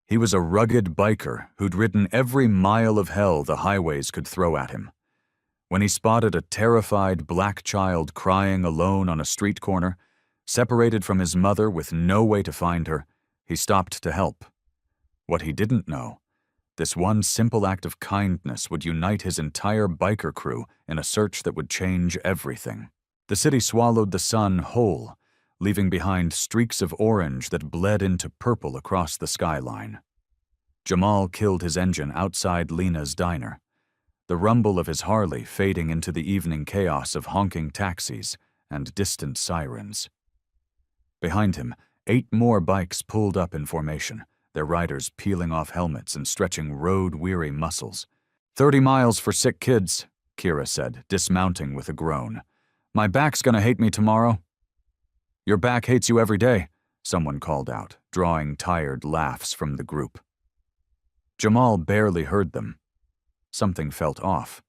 He was a rugged biker who'd ridden every mile of hell the highways could throw at him. When he spotted a terrified black child crying alone on a street corner, separated from his mother with no way to find her, he stopped to help. What he didn't know, this one simple act of kindness would unite his entire biker crew in a search that would change everything. The city swallowed the sun whole, leaving behind streaks of orange that bled into purple across the skyline. Jamal killed his engine outside Lena's diner, the rumble of his Harley fading into the evening chaos of honking taxis and distant sirens. Behind him, 8 more bikes pulled up in formation, their riders peeling off helmets and stretching road-weary muscles. 30 miles for sick kids, Kira said, dismounting with a groan. My back's gonna hate me tomorrow. Your back hates you every day, someone called out, drawing tired laughs from the group. Jamal barely heard them. Something felt off.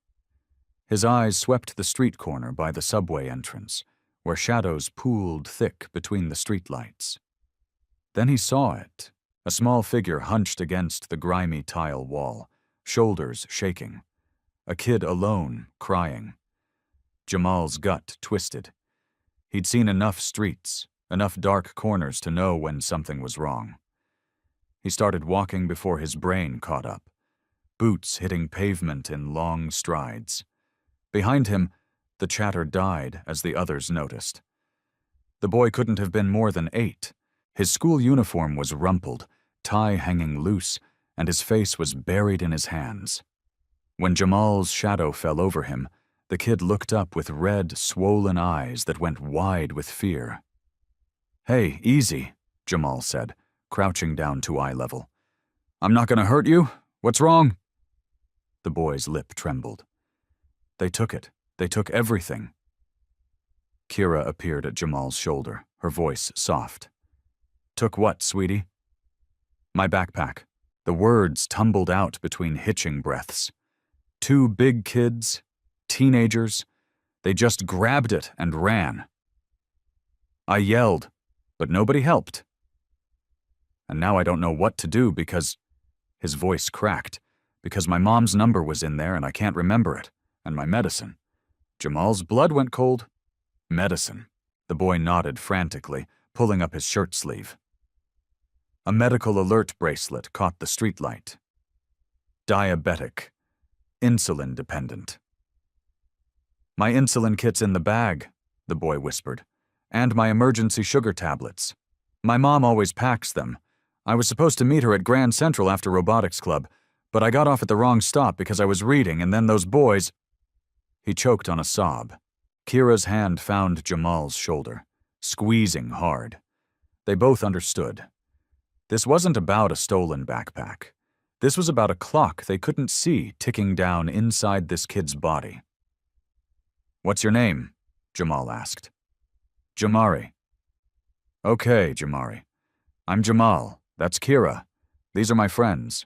His eyes swept the street corner by the subway entrance, where shadows pooled thick between the streetlights. Then he saw it, a small figure hunched against the grimy tile wall, shoulders shaking. A kid alone, crying. Jamal's gut twisted. He'd seen enough streets, enough dark corners to know when something was wrong. He started walking before his brain caught up, boots hitting pavement in long strides. Behind him, the chatter died as the others noticed. The boy couldn't have been more than 8. His school uniform was rumpled, tie hanging loose, and his face was buried in his hands. When Jamal's shadow fell over him, the kid looked up with red, swollen eyes that went wide with fear. Hey, easy, Jamal said, crouching down to eye level. I'm not gonna hurt you. What's wrong? The boy's lip trembled. They took it. They took everything. Kira appeared at Jamal's shoulder, her voice soft. Took what, sweetie? My backpack. The words tumbled out between hitching breaths. 2 big kids, teenagers, they just grabbed it and ran. I yelled, but nobody helped. And now I don't know what to do because, his voice cracked, because my mom's number was in there and I can't remember it, and my medicine. Jamal's blood went cold. Medicine. The boy nodded frantically, pulling up his shirt sleeve. A medical alert bracelet caught the streetlight. Diabetic. Insulin dependent. My insulin kit's in the bag, the boy whispered, and my emergency sugar tablets. My mom always packs them. I was supposed to meet her at Grand Central after robotics club, but I got off at the wrong stop because I was reading and then those boys... He choked on a sob. Kira's hand found Jamal's shoulder, squeezing hard. They both understood. This wasn't about a stolen backpack. This was about a clock they couldn't see ticking down inside this kid's body. What's your name? Jamal asked. Jamari. Okay, Jamari. I'm Jamal. That's Kira. These are my friends.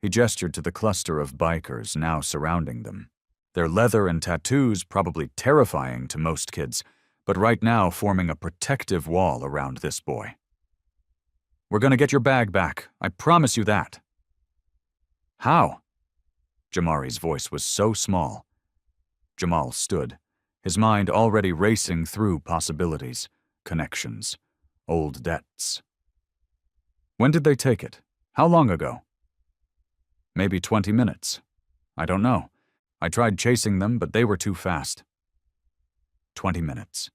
He gestured to the cluster of bikers now surrounding them. Their leather and tattoos probably terrifying to most kids, but right now forming a protective wall around this boy. We're gonna get your bag back. I promise you that. How? Jamari's voice was so small. Jamal stood, his mind already racing through possibilities, connections, old debts. When did they take it? How long ago? Maybe 20 minutes. I don't know. I tried chasing them, but they were too fast. 20 minutes.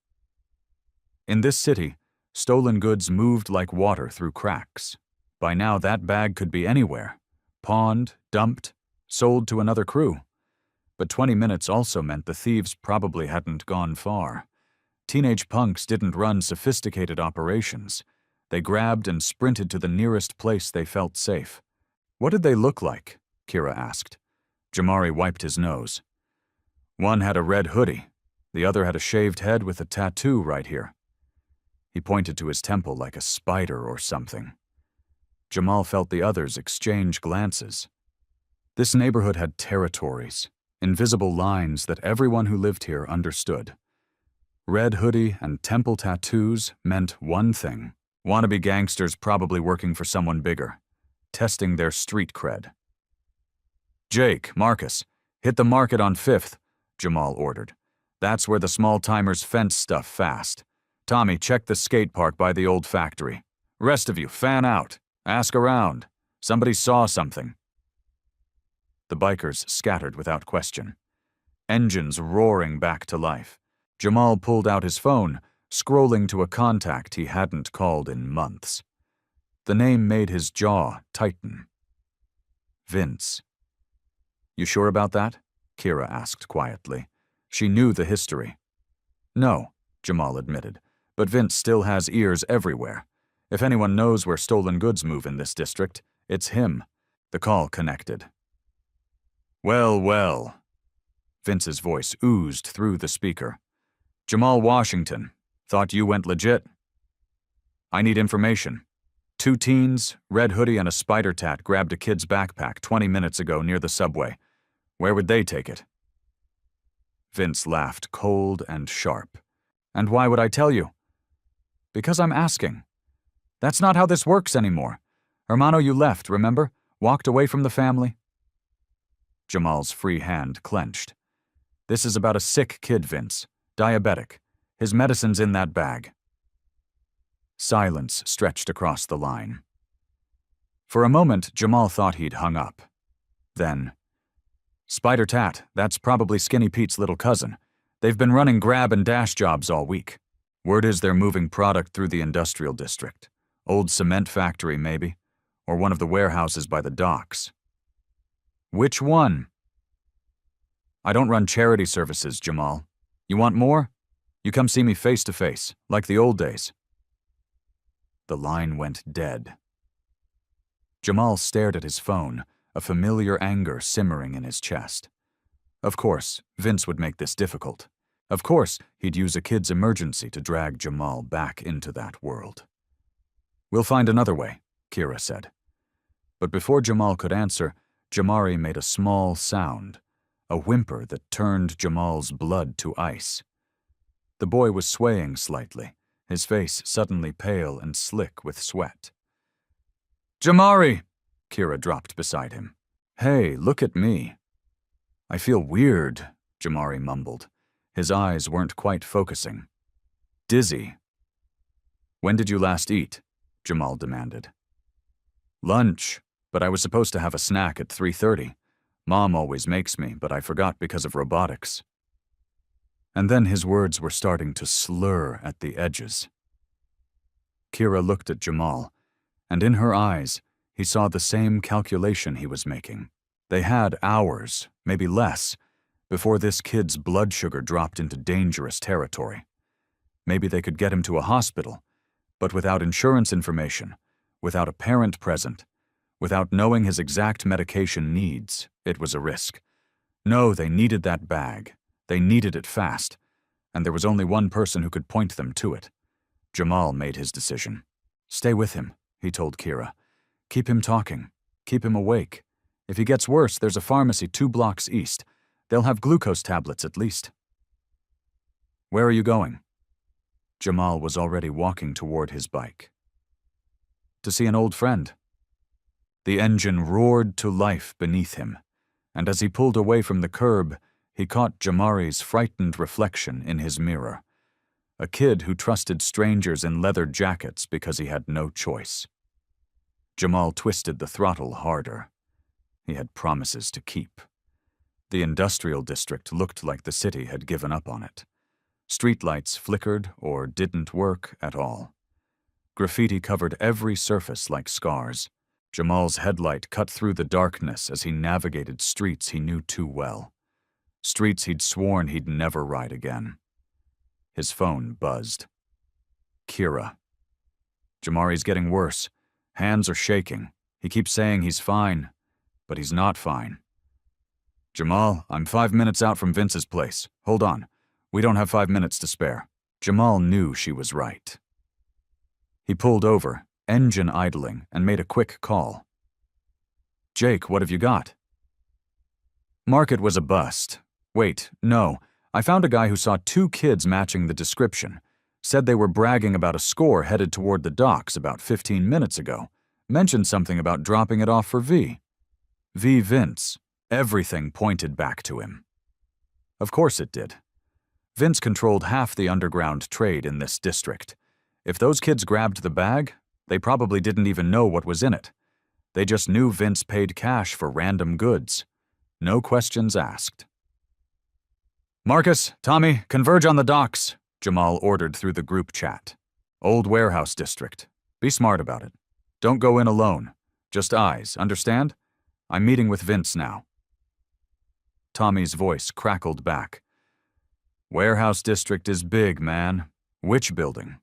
In this city, stolen goods moved like water through cracks. By now that bag could be anywhere. Pawned, dumped, sold to another crew. But 20 minutes also meant the thieves probably hadn't gone far. Teenage punks didn't run sophisticated operations. They grabbed and sprinted to the nearest place they felt safe. What did they look like? Kira asked. Jamari wiped his nose. One had a red hoodie. The other had a shaved head with a tattoo right here. He pointed to his temple like a spider or something. Jamal felt the others exchange glances. This neighborhood had territories, invisible lines that everyone who lived here understood. Red hoodie and temple tattoos meant one thing: Wannabe gangsters probably working for someone bigger, testing their street cred. Jake, Marcus, hit the market on 5th, Jamal ordered. That's where the small-timers fence stuff fast. Tommy, check the skate park by the old factory. Rest of you, fan out. Ask around. Somebody saw something. The bikers scattered without question. Engines roaring back to life. Jamal pulled out his phone, scrolling to a contact he hadn't called in months. The name made his jaw tighten. Vince. You sure about that? Kira asked quietly. She knew the history. No, Jamal admitted, but Vince still has ears everywhere. If anyone knows where stolen goods move in this district, it's him. The call connected. Well, well. Vince's voice oozed through the speaker. Jamal Washington. Thought you went legit? I need information. 2 teens, red hoodie and a spider tat grabbed a kid's backpack 20 minutes ago near the subway. Where would they take it? Vince laughed cold and sharp. And why would I tell you? Because I'm asking. That's not how this works anymore. Hermano, you left, remember? Walked away from the family. Jamal's free hand clenched. This is about a sick kid, Vince. Diabetic. His medicine's in that bag. Silence stretched across the line. For a moment, Jamal thought he'd hung up. Then, Spider Tat, that's probably Skinny Pete's little cousin. They've been running grab and dash jobs all week. Word is they're moving product through the industrial district. Old cement factory, maybe. Or one of the warehouses by the docks. Which one? I don't run charity services, Jamal. You want more? You come see me face to face, like the old days. The line went dead. Jamal stared at his phone, a familiar anger simmering in his chest. Of course, Vince would make this difficult. Of course, he'd use a kid's emergency to drag Jamal back into that world. We'll find another way, Kira said. But before Jamal could answer, Jamari made a small sound, a whimper that turned Jamal's blood to ice. The boy was swaying slightly, his face suddenly pale and slick with sweat. Jamari! Kira dropped beside him. Hey, look at me. I feel weird, Jamari mumbled. His eyes weren't quite focusing. Dizzy. When did you last eat? Jamal demanded. Lunch, but I was supposed to have a snack at 3:30. Mom always makes me, but I forgot because of robotics. And then his words were starting to slur at the edges. Kira looked at Jamal, and in her eyes, he saw the same calculation he was making. They had hours, maybe less, before this kid's blood sugar dropped into dangerous territory. Maybe they could get him to a hospital, but without insurance information, without a parent present, without knowing his exact medication needs, it was a risk. No, they needed that bag. They needed it fast, and there was only one person who could point them to it. Jamal made his decision. Stay with him, he told Kira. Keep him talking. Keep him awake. If he gets worse, there's a pharmacy 2 blocks east. They'll have glucose tablets at least. Where are you going? Jamal was already walking toward his bike. To see an old friend. The engine roared to life beneath him, and as he pulled away from the curb, he caught Jamari's frightened reflection in his mirror. A kid who trusted strangers in leather jackets because he had no choice. Jamal twisted the throttle harder. He had promises to keep. The industrial district looked like the city had given up on it. Streetlights flickered or didn't work at all. Graffiti covered every surface like scars. Jamal's headlight cut through the darkness as he navigated streets he knew too well. Streets he'd sworn he'd never ride again. His phone buzzed. Kira. Jamari's getting worse. Hands are shaking. He keeps saying he's fine, but he's not fine. Jamal, I'm 5 minutes out from Vince's place. Hold on. We don't have 5 minutes to spare. Jamal knew she was right. He pulled over, engine idling, and made a quick call. Jake, what have you got? Market was a bust. Wait, no. I found a guy who saw 2 kids matching the description. Said they were bragging about a score headed toward the docks about 15 minutes ago. Mentioned something about dropping it off for V. V. Vince. Everything pointed back to him. Of course it did. Vince controlled half the underground trade in this district. If those kids grabbed the bag, they probably didn't even know what was in it. They just knew Vince paid cash for random goods. No questions asked. "Marcus, Tommy, converge on the docks," Jamal ordered through the group chat. "Old warehouse district. Be smart about it. Don't go in alone. Just eyes, understand? I'm meeting with Vince now." Tommy's voice crackled back. "Warehouse district is big, man. Which building?"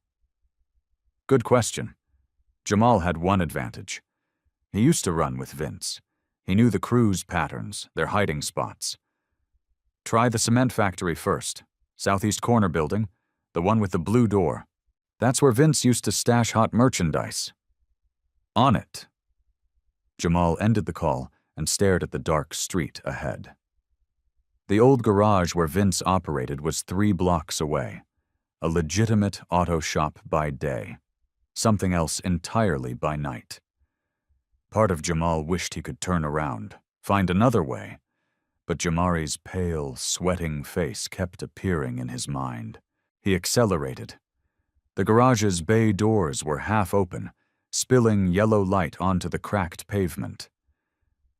Good question. Jamal had one advantage. He used to run with Vince. He knew the crew's patterns, their hiding spots. Try the cement factory first. Southeast corner building, the one with the blue door. That's where Vince used to stash hot merchandise. On it. Jamal ended the call and stared at the dark street ahead. The old garage where Vince operated was 3 blocks away. A legitimate auto shop by day. Something else entirely by night. Part of Jamal wished he could turn around, find another way, but Jamari's pale, sweating face kept appearing in his mind. He accelerated. The garage's bay doors were half open, spilling yellow light onto the cracked pavement.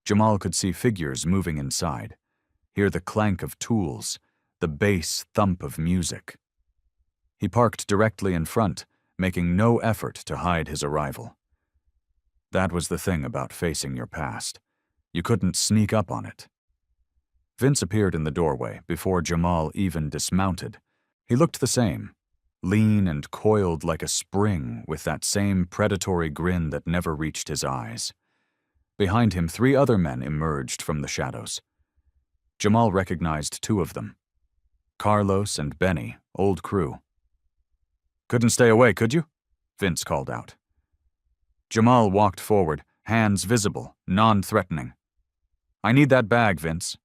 Jamal could see figures moving inside, hear the clank of tools, the bass thump of music. He parked directly in front, making no effort to hide his arrival. That was the thing about facing your past. You couldn't sneak up on it. Vince appeared in the doorway before Jamal even dismounted. He looked the same, lean and coiled like a spring with that same predatory grin that never reached his eyes. Behind him, 3 other men emerged from the shadows. Jamal recognized 2 of them. Carlos and Benny, old crew. "Couldn't stay away, could you?" Vince called out. Jamal walked forward, hands visible, non-threatening. "I need that bag, Vince."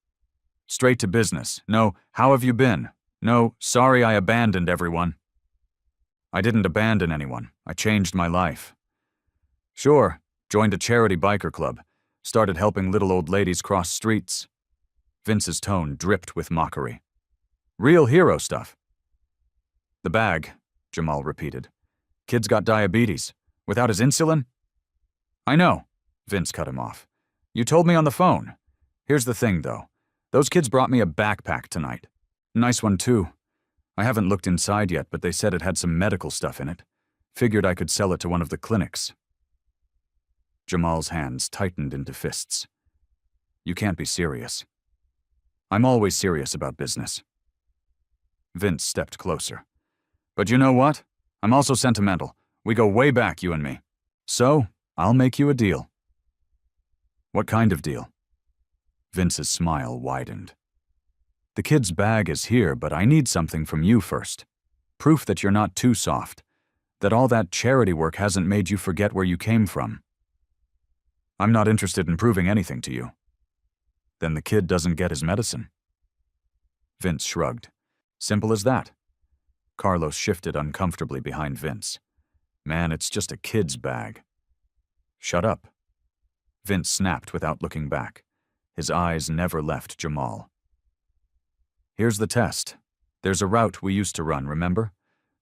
Straight to business. No, "How have you been?" No, "Sorry I abandoned everyone." "I didn't abandon anyone. I changed my life." "Sure, joined a charity biker club. Started helping little old ladies cross streets." Vince's tone dripped with mockery. "Real hero stuff." "The bag," Jamal repeated. "Kid's got diabetes. Without his insulin?" "I know," Vince cut him off. "You told me on the phone. Here's the thing, though. Those kids brought me a backpack tonight. Nice one, too. I haven't looked inside yet, but they said it had some medical stuff in it. Figured I could sell it to one of the clinics." Jamal's hands tightened into fists. "You can't be serious." "I'm always serious about business." Vince stepped closer. "But you know what? I'm also sentimental. We go way back, you and me. So, I'll make you a deal." "What kind of deal?" Vince's smile widened. "The kid's bag is here, but I need something from you first. Proof that you're not too soft. That all that charity work hasn't made you forget where you came from." "I'm not interested in proving anything to you." "Then the kid doesn't get his medicine." Vince shrugged. "Simple as that." Carlos shifted uncomfortably behind Vince. "Man, it's just a kid's bag." "Shut up." Vince snapped without looking back. His eyes never left Jamal. "Here's the test. There's a route we used to run, remember?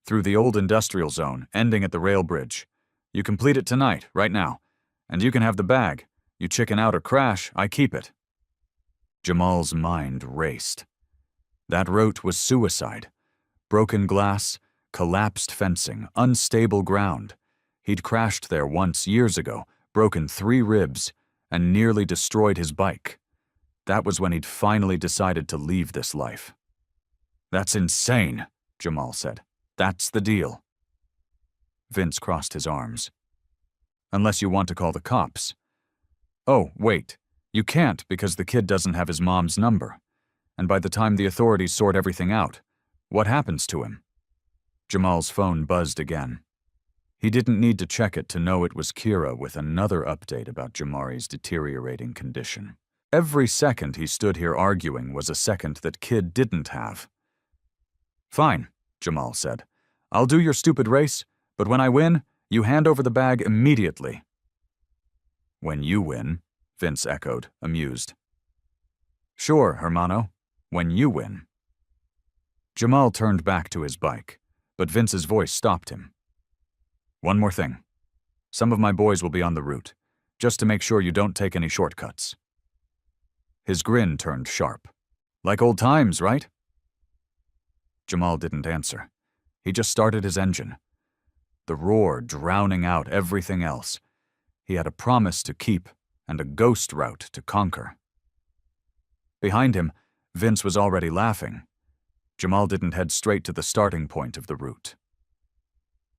Through the old industrial zone, ending at the rail bridge. You complete it tonight, right now. And you can have the bag. You chicken out or crash, I keep it." Jamal's mind raced. That route was suicide. Broken glass, collapsed fencing, unstable ground. He'd crashed there once years ago, broken 3 ribs, and nearly destroyed his bike. That was when he'd finally decided to leave this life. "That's insane," Jamal said. "That's the deal." Vince crossed his arms. "Unless you want to call the cops." "Oh, wait. You can't because the kid doesn't have his mom's number. And by the time the authorities sort everything out, what happens to him?" Jamal's phone buzzed again. He didn't need to check it to know it was Kira with another update about Jamari's deteriorating condition. Every second he stood here arguing was a second that Kid didn't have. "Fine," Jamal said. I'll do your stupid race, but when I win, you hand over the bag immediately." "When you win," Vince echoed, amused. "Sure, hermano. When you win." Jamal turned back to his bike, but Vince's voice stopped him. "One more thing. Some of my boys will be on the route, just to make sure you don't take any shortcuts." His grin turned sharp. "Like old times, right?" Jamal didn't answer. He just started his engine, the roar drowning out everything else. He had a promise to keep and a ghost route to conquer. Behind him, Vince was already laughing. Jamal didn't head straight to the starting point of the route.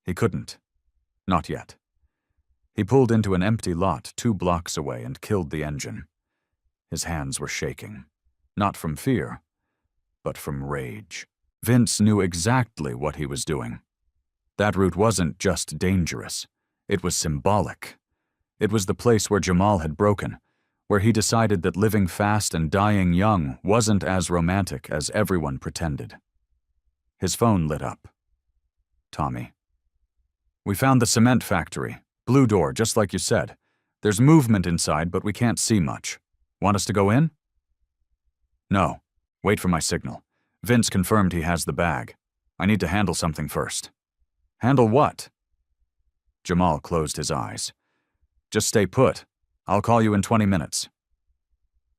He couldn't. Not yet. He pulled into an empty lot 2 blocks away and killed the engine. His hands were shaking, not from fear, but from rage. Vince knew exactly what he was doing. That route wasn't just dangerous. It was symbolic. It was the place where Jamal had broken, where he decided that living fast and dying young wasn't as romantic as everyone pretended. His phone lit up. Tommy. "We found the cement factory. Blue door, just like you said. There's movement inside, but we can't see much. Want us to go in?" "No. Wait for my signal. Vince confirmed he has the bag. I need to handle something first." "Handle what?" Jamal closed his eyes. "Just stay put. I'll call you in 20 minutes.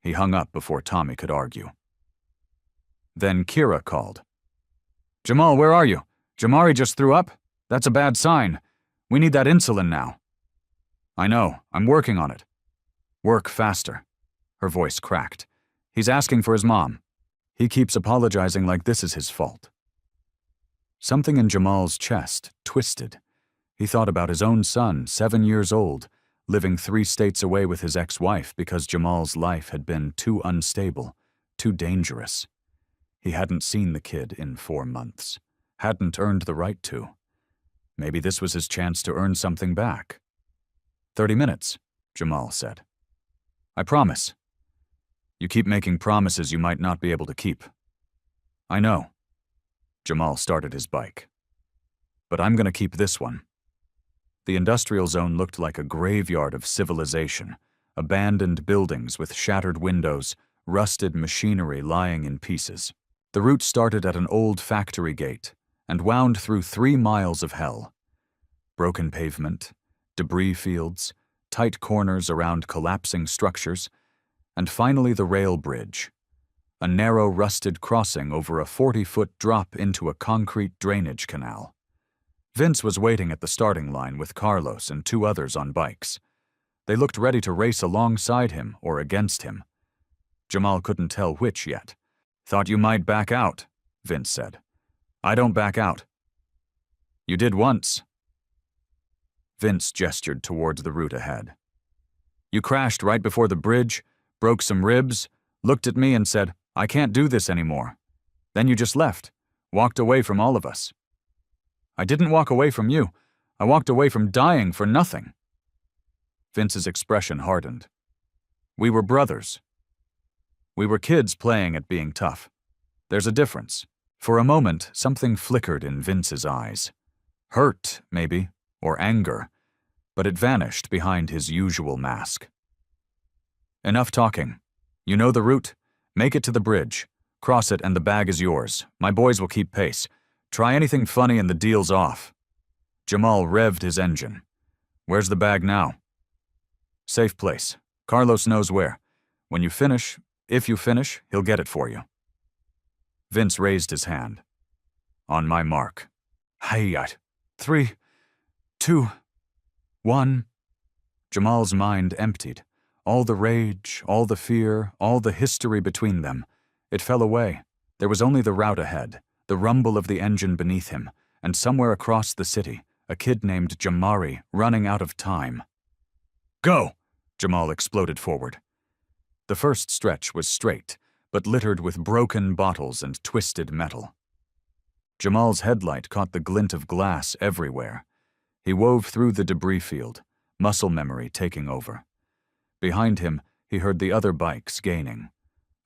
He hung up before Tommy could argue. Then Kira called. "Jamal, where are you? Jamari just threw up? That's a bad sign. We need that insulin now." "I know. I'm working on it." "Work faster." Her voice cracked. "He's asking for his mom. He keeps apologizing like this is his fault." Something in Jamal's chest twisted. He thought about his own son, 7 years old, living 3 states away with his ex-wife because Jamal's life had been too unstable, too dangerous. He hadn't seen the kid in 4 months, hadn't earned the right to. Maybe this was his chance to earn something back. 30 minutes, Jamal said. "I promise." "You keep making promises you might not be able to keep." "I know." Jamal started his bike. "But I'm going to keep this one." The industrial zone looked like a graveyard of civilization, abandoned buildings with shattered windows, rusted machinery lying in pieces. The route started at an old factory gate and wound through 3 miles of hell. Broken pavement, debris fields, tight corners around collapsing structures, and finally the rail bridge, a narrow rusted crossing over a 40-foot drop into a concrete drainage canal. Vince was waiting at the starting line with Carlos and 2 others on bikes. They looked ready to race alongside him or against him. Jamal couldn't tell which yet. "Thought you might back out," Vince said. "I don't back out." "You did once." Vince gestured towards the route ahead. "You crashed right before the bridge, broke some ribs, looked at me and said, 'I can't do this anymore.' Then you just left, walked away from all of us." "I didn't walk away from you. I walked away from dying for nothing." Vince's expression hardened. "We were brothers. We were kids playing at being tough. There's a difference." For a moment, something flickered in Vince's eyes. Hurt, maybe, or anger, but it vanished behind his usual mask. "Enough talking. You know the route? Make it to the bridge. Cross it and the bag is yours. My boys will keep pace. Try anything funny and the deal's off." Jamal revved his engine. "Where's the bag now?" "Safe place. Carlos knows where. When you finish, if you finish, he'll get it for you." Vince raised his hand. "On my mark. Hayat. 3, 2, 1. Jamal's mind emptied. All the rage, all the fear, all the history between them. It fell away. There was only the route ahead, the rumble of the engine beneath him, and somewhere across the city, a kid named Jamari running out of time. "Go!" Jamal exploded forward. The first stretch was straight, but littered with broken bottles and twisted metal. Jamal's headlight caught the glint of glass everywhere. He wove through the debris field, muscle memory taking over. Behind him, he heard the other bikes gaining.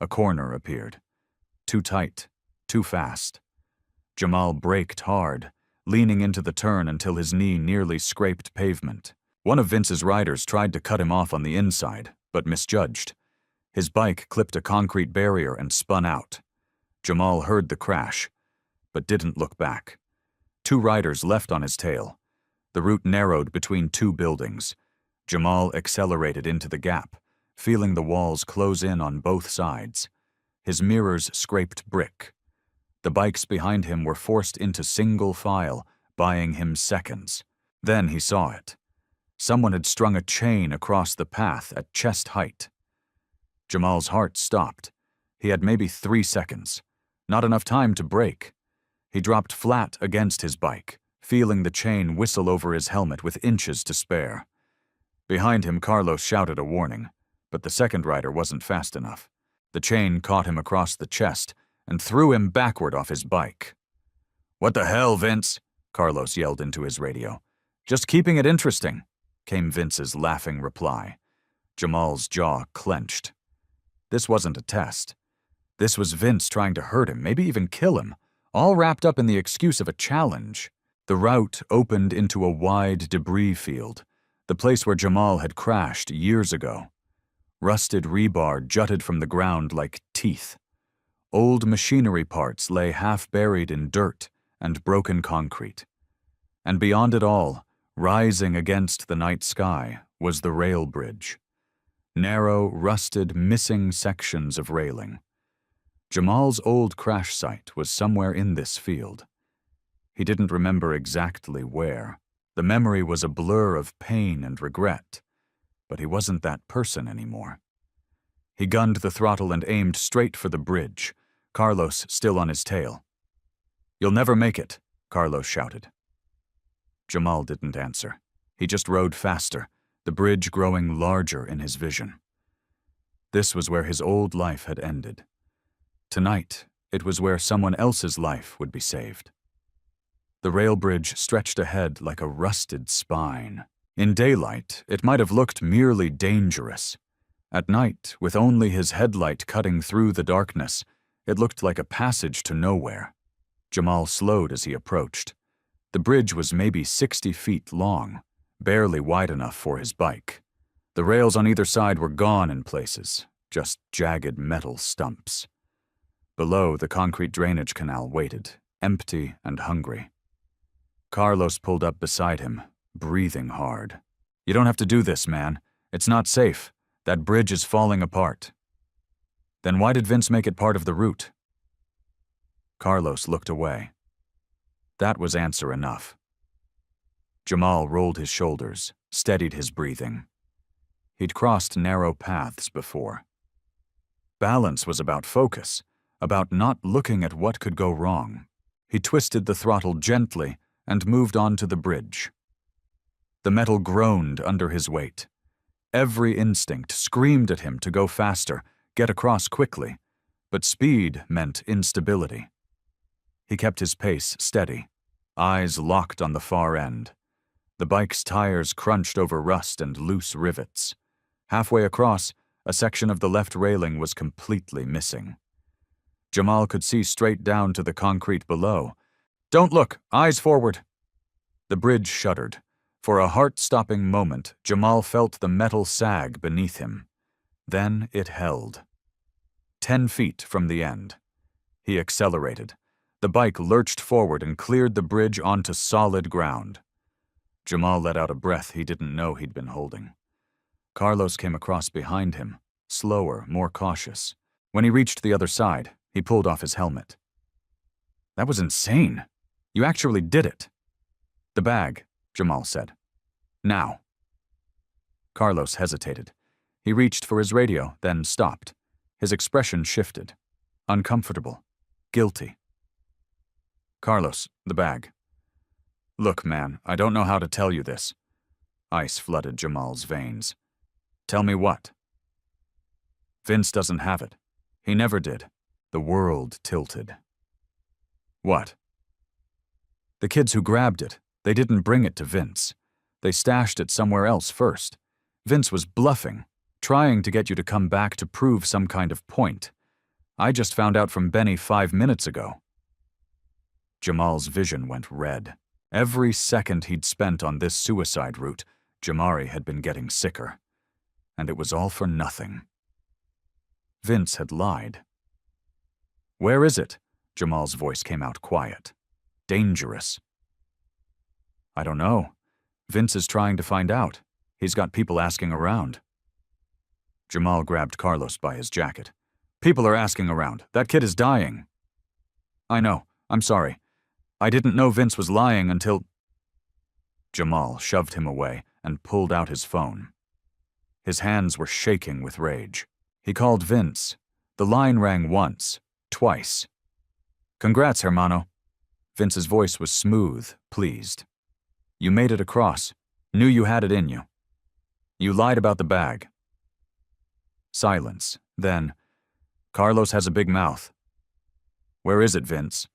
A corner appeared. Too tight, too fast. Jamal braked hard, leaning into the turn until his knee nearly scraped pavement. One of Vince's riders tried to cut him off on the inside, but misjudged. His bike clipped a concrete barrier and spun out. Jamal heard the crash, but didn't look back. 2 riders left on his tail. The route narrowed between 2 buildings. Jamal accelerated into the gap, feeling the walls close in on both sides. His mirrors scraped brick. The bikes behind him were forced into single file, buying him seconds. Then he saw it. Someone had strung a chain across the path at chest height. Jamal's heart stopped. He had maybe 3 seconds. Not enough time to brake. He dropped flat against his bike, feeling the chain whistle over his helmet with inches to spare. Behind him, Carlos shouted a warning, but the second rider wasn't fast enough. The chain caught him across the chest and threw him backward off his bike. "What the hell, Vince?" Carlos yelled into his radio. "Just keeping it interesting," came Vince's laughing reply. Jamal's jaw clenched. This wasn't a test. This was Vince trying to hurt him, maybe even kill him, all wrapped up in the excuse of a challenge. The route opened into a wide debris field, the place where Jamal had crashed years ago. Rusted rebar jutted from the ground like teeth. Old machinery parts lay half-buried in dirt and broken concrete. And beyond it all, rising against the night sky, was the rail bridge. Narrow, rusted, missing sections of railing. Jamal's old crash site was somewhere in this field. He didn't remember exactly where. The memory was a blur of pain and regret, but he wasn't that person anymore. He gunned the throttle and aimed straight for the bridge, Carlos still on his tail. "You'll never make it," Carlos shouted. Jamal didn't answer. He just rode faster, the bridge growing larger in his vision. This was where his old life had ended. Tonight, it was where someone else's life would be saved. The rail bridge stretched ahead like a rusted spine. In daylight, it might have looked merely dangerous. At night, with only his headlight cutting through the darkness, it looked like a passage to nowhere. Jamal slowed as he approached. The bridge was maybe 60 feet long, barely wide enough for his bike. The rails on either side were gone in places, just jagged metal stumps. Below, the concrete drainage canal waited, empty and hungry. Carlos pulled up beside him, breathing hard. "You don't have to do this, man. It's not safe. That bridge is falling apart." "Then why did Vince make it part of the route?" Carlos looked away. That was answer enough. Jamal rolled his shoulders, steadied his breathing. He'd crossed narrow paths before. Balance was about focus, about not looking at what could go wrong. He twisted the throttle gently and moved on to the bridge. The metal groaned under his weight. Every instinct screamed at him to go faster, get across quickly, but speed meant instability. He kept his pace steady, eyes locked on the far end. The bike's tires crunched over rust and loose rivets. Halfway across, a section of the left railing was completely missing. Jamal could see straight down to the concrete below. "Don't look! Eyes forward!" The bridge shuddered. For a heart-stopping moment, Jamal felt the metal sag beneath him. Then it held. 10 feet from the end. He accelerated. The bike lurched forward and cleared the bridge onto solid ground. Jamal let out a breath he didn't know he'd been holding. Carlos came across behind him, slower, more cautious. When he reached the other side, he pulled off his helmet. "That was insane. You actually did it." "The bag," Jamal said. "Now." Carlos hesitated. He reached for his radio, then stopped. His expression shifted. Uncomfortable. Guilty. "Carlos, the bag." "Look, man, I don't know how to tell you this." Ice flooded Jamal's veins. "Tell me what?" "Vince doesn't have it. He never did." The world tilted. "What?" "The kids who grabbed it, they didn't bring it to Vince. They stashed it somewhere else first. Vince was bluffing, trying to get you to come back to prove some kind of point. I just found out from Benny 5 minutes ago." Jamal's vision went red. Every second he'd spent on this suicide route, Jamari had been getting sicker. And it was all for nothing. Vince had lied. "Where is it?" Jamal's voice came out quiet. Dangerous. "I don't know. Vince is trying to find out. He's got people asking around." Jamal grabbed Carlos by his jacket. "People are asking around. That kid is dying." "I know. I'm sorry. I didn't know Vince was lying until—" Jamal shoved him away and pulled out his phone. His hands were shaking with rage. He called Vince. The line rang once, twice. "Congrats, hermano." Vince's voice was smooth, pleased. "You made it across. Knew you had it in you. You lied about the bag." Silence. Then, "Carlos has a big mouth." "Where is it, Vince?"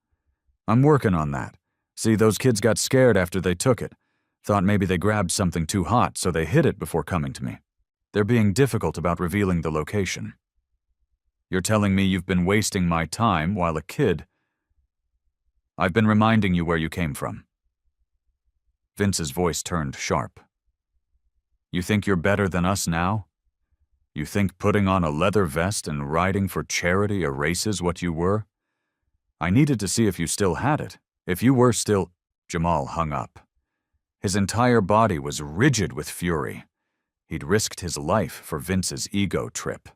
"I'm working on that. See, those kids got scared after they took it. Thought maybe they grabbed something too hot, so they hid it before coming to me. They're being difficult about revealing the location." "You're telling me you've been wasting my time while a kid—" "I've been reminding you where you came from." Vince's voice turned sharp. "You think you're better than us now? You think putting on a leather vest and riding for charity erases what you were? I needed to see if you still had it. If you were still—" Jamal hung up. His entire body was rigid with fury. He'd risked his life for Vince's ego trip.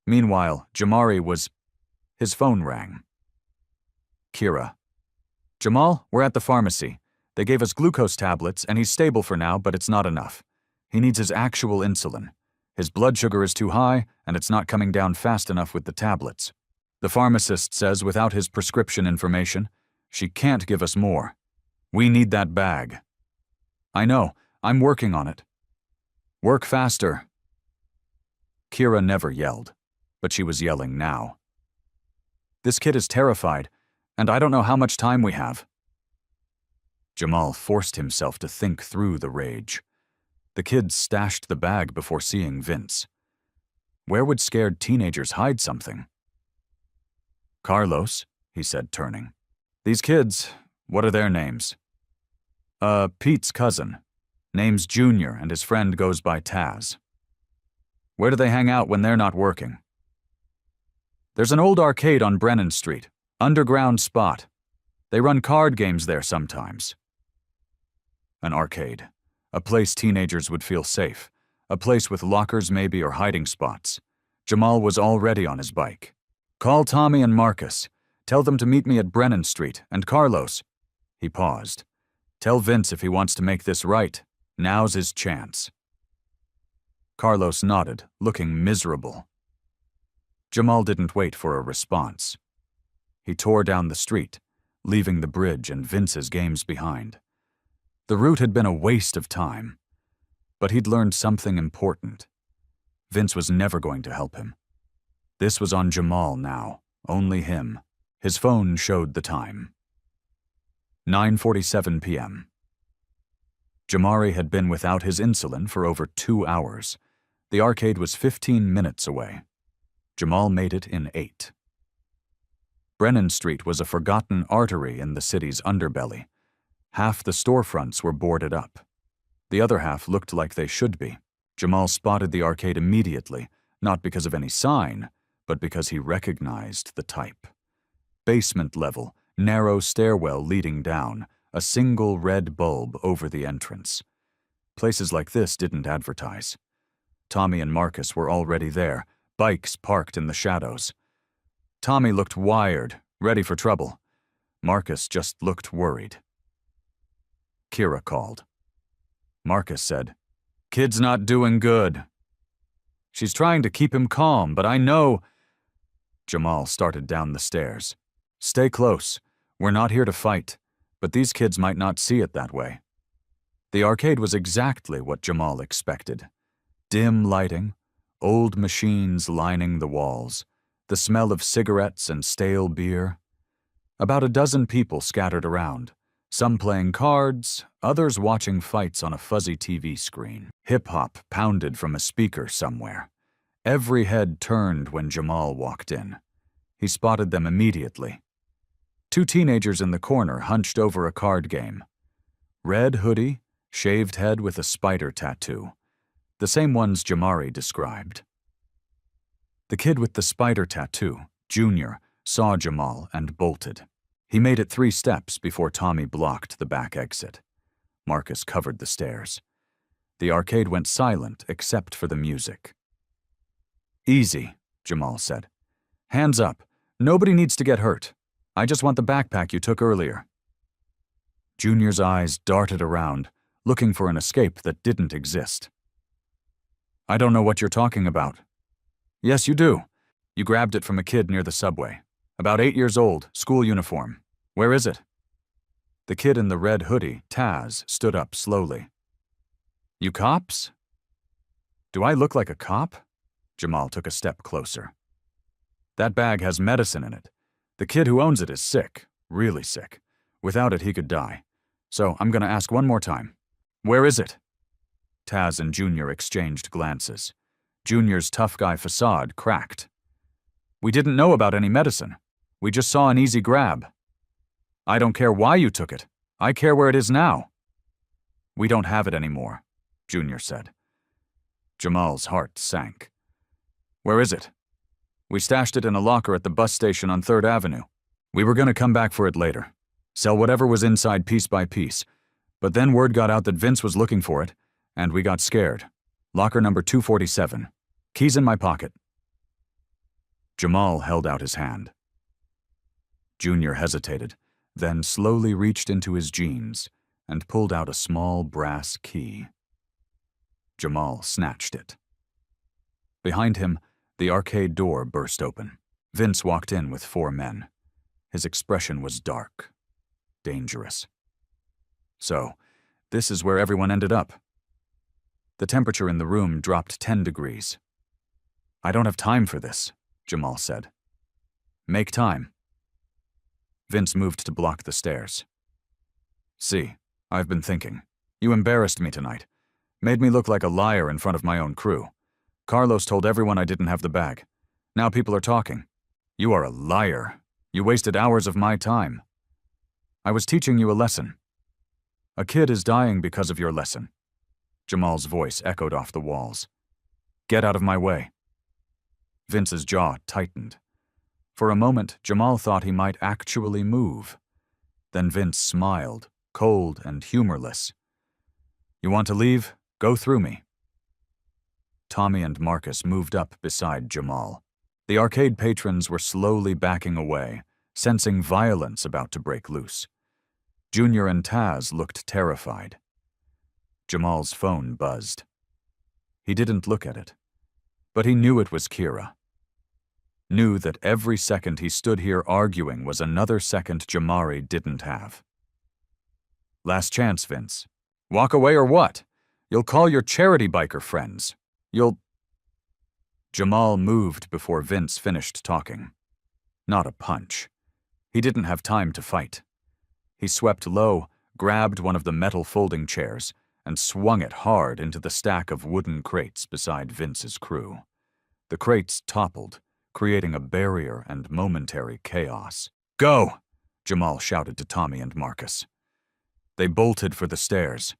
Meanwhile, Jamari was— His phone rang. Kira. "Jamal, we're at the pharmacy. They gave us glucose tablets, and he's stable for now, but it's not enough. He needs his actual insulin. His blood sugar is too high, and it's not coming down fast enough with the tablets. The pharmacist says without his prescription information, she can't give us more. We need that bag." "I know. I'm working on it." "Work faster." Kira never yelled, but she was yelling now. "This kid is terrified, and I don't know how much time we have." Jamal forced himself to think through the rage. The kids stashed the bag before seeing Vince. Where would scared teenagers hide something? "Carlos," he said, turning. "These kids, what are their names?" Pete's cousin. Name's Junior, and his friend goes by Taz." "Where do they hang out when they're not working?" "There's an old arcade on Brennan Street. Underground spot. They run card games there sometimes." An arcade. A place teenagers would feel safe. A place with lockers maybe or hiding spots. Jamal was already on his bike. "Call Tommy and Marcus. Tell them to meet me at Brennan Street, and Carlos." He paused. "Tell Vince if he wants to make this right. Now's his chance." Carlos nodded, looking miserable. Jamal didn't wait for a response. He tore down the street, leaving the bridge and Vince's games behind. The route had been a waste of time, but he'd learned something important. Vince was never going to help him. This was on Jamal now, only him. His phone showed the time. 9:47 p.m. Jamari had been without his insulin for over 2 hours. The arcade was 15 minutes away. Jamal made it in 8. Brennan Street was a forgotten artery in the city's underbelly. Half the storefronts were boarded up. The other half looked like they should be. Jamal spotted the arcade immediately, not because of any sign, but because he recognized the type. Basement level, narrow stairwell leading down, a single red bulb over the entrance. Places like this didn't advertise. Tommy and Marcus were already there, bikes parked in the shadows. Tommy looked wired, ready for trouble. Marcus just looked worried. Kira called. Marcus said, "Kid's not doing good." "She's trying to keep him calm, but I know—" Jamal started down the stairs. "Stay close. We're not here to fight, but these kids might not see it that way." The arcade was exactly what Jamal expected. Dim lighting, old machines lining the walls, the smell of cigarettes and stale beer. About a dozen people scattered around, some playing cards, others watching fights on a fuzzy TV screen. Hip-hop pounded from a speaker somewhere. Every head turned when Jamal walked in. He spotted them immediately. Two teenagers in the corner hunched over a card game. Red hoodie, shaved head with a spider tattoo. The same ones Jamari described. The kid with the spider tattoo, Junior, saw Jamal and bolted. He made it 3 steps before Tommy blocked the back exit. Marcus covered the stairs. The arcade went silent except for the music. "Easy," Jamal said. "Hands up. Nobody needs to get hurt. I just want the backpack you took earlier." Junior's eyes darted around, looking for an escape that didn't exist. "I don't know what you're talking about." "Yes, you do. You grabbed it from a kid near the subway. About 8 years old, school uniform. Where is it?" The kid in the red hoodie, Taz, stood up slowly. "You cops?" "Do I look like a cop?" Jamal took a step closer. "That bag has medicine in it. The kid who owns it is sick, really sick. Without it, he could die. So I'm gonna ask one more time. Where is it?" Taz and Junior exchanged glances. Junior's tough guy facade cracked. "We didn't know about any medicine. We just saw an easy grab." "I don't care why you took it. I care where it is now." "We don't have it anymore," Junior said. Jamal's heart sank. "Where is it?" "We stashed it in a locker at the bus station on 3rd Avenue. We were going to come back for it later. Sell whatever was inside piece by piece. But then word got out that Vince was looking for it, and we got scared. Locker number 247. Keys in my pocket." Jamal held out his hand. Junior hesitated, then slowly reached into his jeans and pulled out a small brass key. Jamal snatched it. Behind him, the arcade door burst open. Vince walked in with 4 men. His expression was dark, dangerous. So, this is where everyone ended up. The temperature in the room dropped 10 degrees. "I don't have time for this," Jamal said. "Make time." Vince moved to block the stairs. "See, I've been thinking. You embarrassed me tonight. Made me look like a liar in front of my own crew. Carlos told everyone I didn't have the bag. Now people are talking. You are a liar. You wasted hours of my time. I was teaching you a lesson. A kid is dying because of your lesson." Jamal's voice echoed off the walls. "Get out of my way." Vince's jaw tightened. For a moment, Jamal thought he might actually move. Then Vince smiled, cold and humorless. "You want to leave? Go through me." Tommy and Marcus moved up beside Jamal. The arcade patrons were slowly backing away, sensing violence about to break loose. Junior and Taz looked terrified. Jamal's phone buzzed. He didn't look at it, but he knew it was Kira. Knew that every second he stood here arguing was another second Jamari didn't have. "Last chance, Vince. Walk away or what? You'll call your charity biker friends. You'll—" Jamal moved before Vince finished talking. Not a punch. He didn't have time to fight. He swept low, grabbed one of the metal folding chairs, and swung it hard into the stack of wooden crates beside Vince's crew. The crates toppled, creating a barrier and momentary chaos. "Go!" Jamal shouted to Tommy and Marcus. They bolted for the stairs.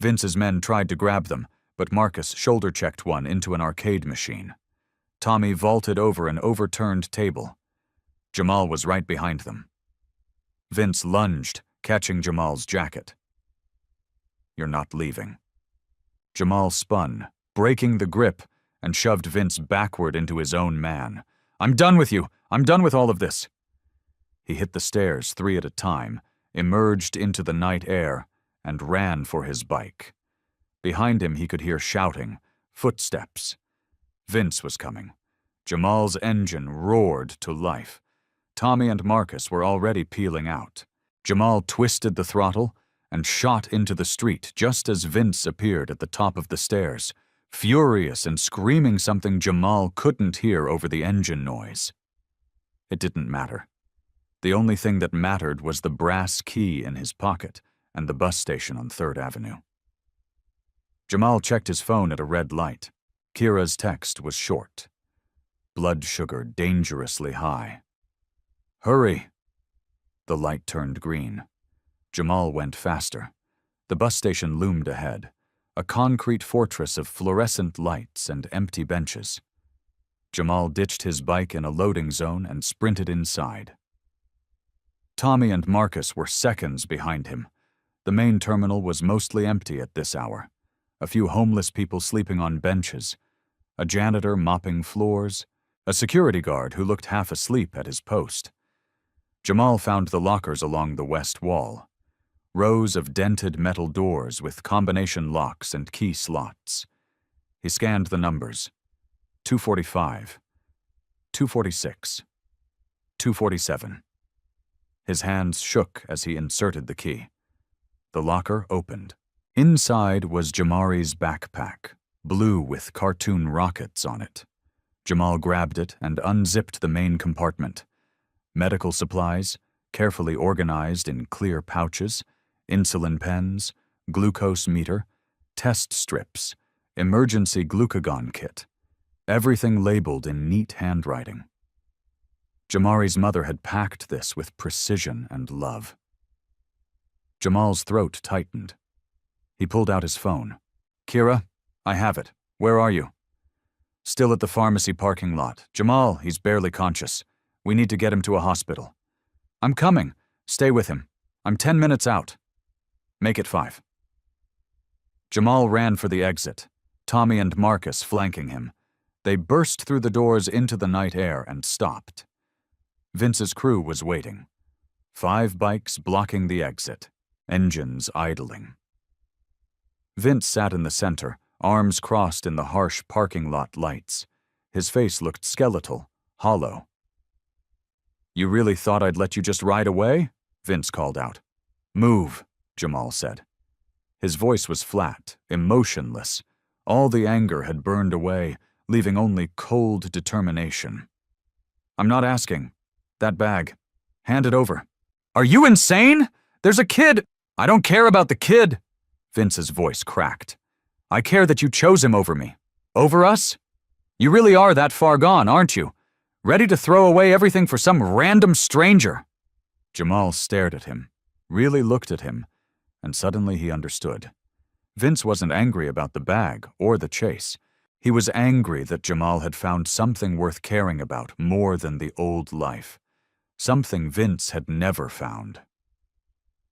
Vince's men tried to grab them, but Marcus shoulder-checked one into an arcade machine. Tommy vaulted over an overturned table. Jamal was right behind them. Vince lunged, catching Jamal's jacket. "You're not leaving." Jamal spun, breaking the grip, and shoved Vince backward into his own man. "I'm done with you! I'm done with all of this!" He hit the stairs 3 at a time, emerged into the night air, and ran for his bike. Behind him he could hear shouting, footsteps. Vince was coming. Jamal's engine roared to life. Tommy and Marcus were already peeling out. Jamal twisted the throttle and shot into the street just as Vince appeared at the top of the stairs, furious and screaming something Jamal couldn't hear over the engine noise. It didn't matter. The only thing that mattered was the brass key in his pocket and the bus station on 3rd Avenue. Jamal checked his phone at a red light. Kira's text was short. Blood sugar dangerously high. "Hurry." The light turned green. Jamal went faster. The bus station loomed ahead, a concrete fortress of fluorescent lights and empty benches. Jamal ditched his bike in a loading zone and sprinted inside. Tommy and Marcus were seconds behind him. The main terminal was mostly empty at this hour. A few homeless people sleeping on benches, a janitor mopping floors, a security guard who looked half asleep at his post. Jamal found the lockers along the west wall. Rows of dented metal doors with combination locks and key slots. He scanned the numbers. 245, 246, 247. His hands shook as he inserted the key. The locker opened. Inside was Jamari's backpack, blue with cartoon rockets on it. Jamal grabbed it and unzipped the main compartment. Medical supplies, carefully organized in clear pouches, insulin pens, glucose meter, test strips, emergency glucagon kit. Everything labeled in neat handwriting. Jamari's mother had packed this with precision and love. Jamal's throat tightened. He pulled out his phone. "Kira, I have it. Where are you?" "Still at the pharmacy parking lot. Jamal, he's barely conscious. We need to get him to a hospital." "I'm coming. Stay with him. I'm 10 minutes out." "Make it 5. Jamal ran for the exit, Tommy and Marcus flanking him. They burst through the doors into the night air and stopped. Vince's crew was waiting. 5 bikes blocking the exit, engines idling. Vince sat in the center, arms crossed in the harsh parking lot lights. His face looked skeletal, hollow. "You really thought I'd let you just ride away?" Vince called out. "Move," Jamal said. His voice was flat, emotionless. All the anger had burned away, leaving only cold determination. "I'm not asking. That bag. Hand it over." "Are you insane? There's a kid." "I don't care about the kid." Vince's voice cracked. "I care that you chose him over me. Over us? You really are that far gone, aren't you? Ready to throw away everything for some random stranger." Jamal stared at him, really looked at him, and suddenly he understood. Vince wasn't angry about the bag or the chase. He was angry that Jamal had found something worth caring about more than the old life. Something Vince had never found.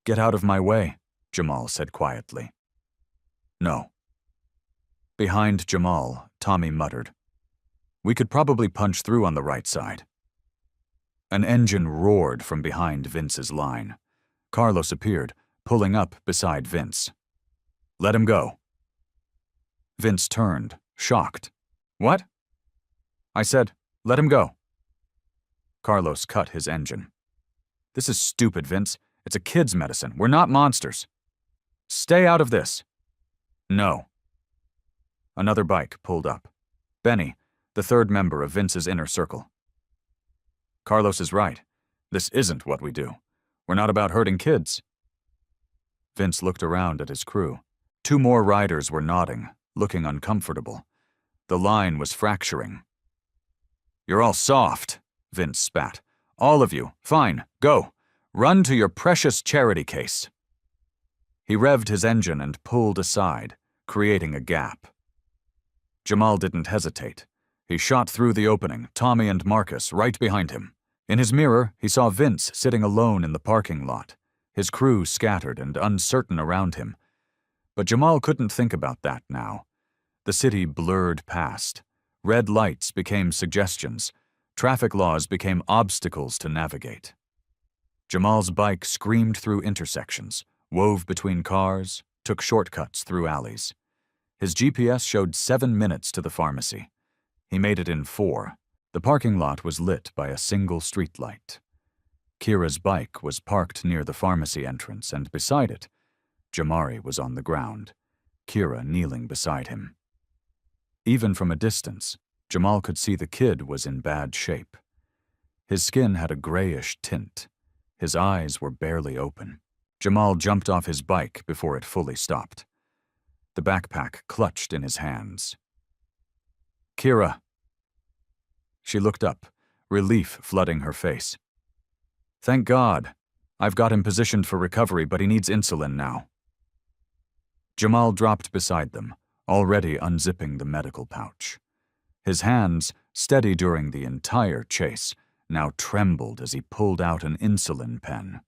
"Get out of my way," Jamal said quietly. "No." Behind Jamal, Tommy muttered, "We could probably punch through on the right side." An engine roared from behind Vince's line. Carlos appeared, pulling up beside Vince. "Let him go." Vince turned, shocked. "What?" "I said, let him go." Carlos cut his engine. "This is stupid, Vince. It's a kid's medicine. We're not monsters." "Stay out of this." "No." Another bike pulled up. Benny, the third member of Vince's inner circle. "Carlos is right. This isn't what we do. We're not about hurting kids." Vince looked around at his crew. 2 more riders were nodding, looking uncomfortable. The line was fracturing. "You're all soft," Vince spat. "All of you. Fine, go. Run to your precious charity case." He revved his engine and pulled aside, creating a gap. Jamal didn't hesitate. He shot through the opening, Tommy and Marcus right behind him. In his mirror, he saw Vince sitting alone in the parking lot, his crew scattered and uncertain around him. But Jamal couldn't think about that now. The city blurred past. Red lights became suggestions. Traffic laws became obstacles to navigate. Jamal's bike screamed through intersections, wove between cars, took shortcuts through alleys. His GPS showed 7 minutes to the pharmacy. He made it in 4. The parking lot was lit by a single streetlight. Kira's bike was parked near the pharmacy entrance, and beside it, Jamari was on the ground, Kira kneeling beside him. Even from a distance, Jamal could see the kid was in bad shape. His skin had a grayish tint. His eyes were barely open. Jamal jumped off his bike before it fully stopped. The backpack clutched in his hands. "Kira." She looked up, relief flooding her face. "Thank God." I've got him positioned for recovery, but he needs insulin now. Jamal dropped beside them, already unzipping the medical pouch. His hands, steady during the entire chase, now trembled as he pulled out an insulin pen.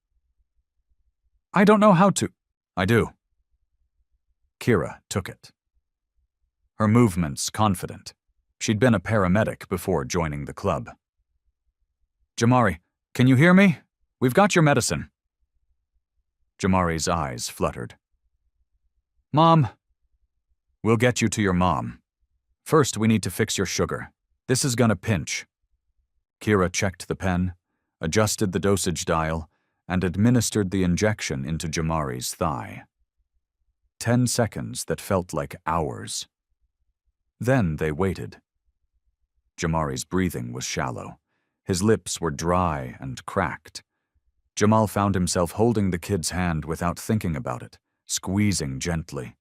I don't know how to. I do. Kira took it. Her movements confident. She'd been a paramedic before joining the club. Jamari, can you hear me? We've got your medicine. Jamari's eyes fluttered. Mom. We'll get you to your mom. First, we need to fix your sugar. This is gonna pinch. Kira checked the pen, adjusted the dosage dial, and administered the injection into Jamari's thigh. 10 seconds that felt like hours. Then they waited. Jamari's breathing was shallow. His lips were dry and cracked. Jamal found himself holding the kid's hand without thinking about it, squeezing gently.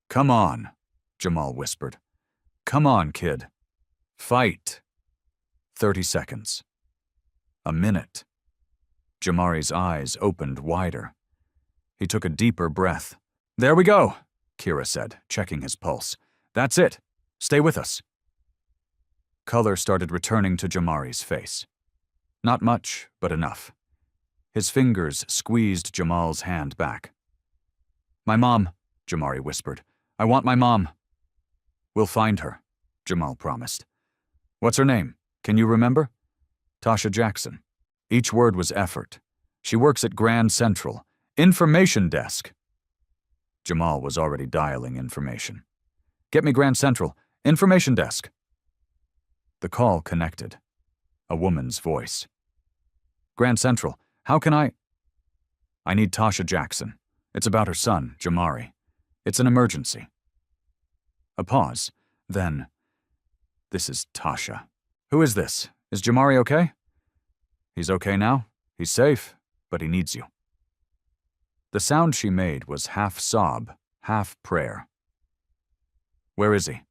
Come on, Jamal whispered. Come on, kid. Fight. 30 seconds. A minute. Jamari's eyes opened wider. He took a deeper breath. There we go, Kira said, checking his pulse. That's it. Stay with us. Color started returning to Jamari's face. Not much, but enough. His fingers squeezed Jamal's hand back. My mom, Jamari whispered. I want my mom. We'll find her, Jamal promised. What's her name? Can you remember? Tasha Jackson. Each word was effort. She works at Grand Central. Information desk. Jamal was already dialing information. Get me Grand Central. Information desk. The call connected. A woman's voice. Grand Central, how can I need Tasha Jackson. It's about her son, Jamari. It's an emergency. A pause. Then, this is Tasha. Who is this? Is Jamari okay? He's okay now. He's safe, but he needs you. The sound she made was half sob, half prayer. Where is he?